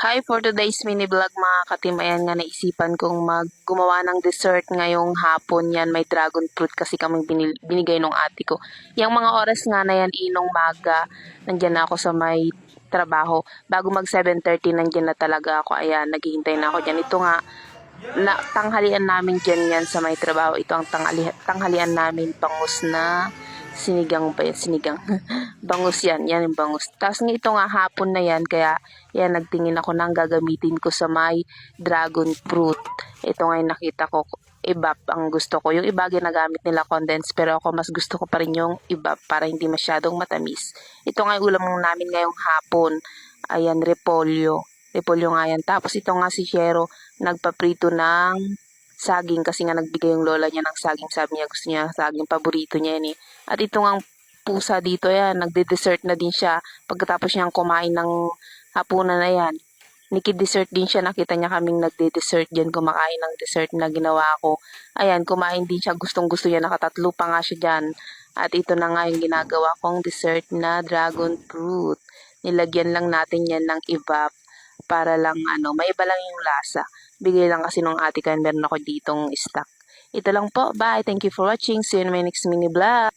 Hi, for today's mini vlog mga katim, ayan nga naisipan kong gumawa ng dessert ngayong hapon yan. May dragon fruit kasi kaming binigay nung ate ko. Yung mga oras nga na yan, inong maga, nandyan na ako sa may trabaho. Bago mag 7:30, nandyan na talaga ako. Ayan, naghihintay na ako dyan. Ito nga, tanghalian namin dyan yan sa may trabaho. Ito ang tanghalian namin, bangus na sinigang ba yan? Sinigang. Bangus yan. Yan yung bangus. Tapos ito nga hapon na yan. Kaya yan nagtingin ako ng gagamitin ko sa may dragon fruit. Ito nga yung nakita ko. Ibap ang gusto ko. Yung iba ginagamit nila condensed. Pero ako mas gusto ko pa rin yung ibap para hindi masyadong matamis. Ito nga yung ulam namin ngayong hapon. Ayan, repolyo. Repolyo nga yan. Tapos ito nga si Shero nagpaprito ng saging kasi nga nagbigay yung lola niya ng saging. Sabi niya gusto niya saging, paborito niya yan eh. At ito nga pusa dito yan, nagde-dessert na din siya. Pagkatapos niyang kumain ng hapunan na yan, niki-dessert din siya. Nakita niya kaming nagde-dessert dyan, kumakain ng dessert na ginawa ko. Ayan, kumain din siya, gustong gusto niya, nakatatlo pa nga siya dyan. At ito na nga yung ginagawa kong dessert na dragon fruit. Nilagyan lang natin yan ng evap para lang may iba lang yung lasa. Bigay lang kasi nung ate ko, meron ako ditong stock. Ito lang po. Bye. Thank you for watching. See you in my next mini vlog.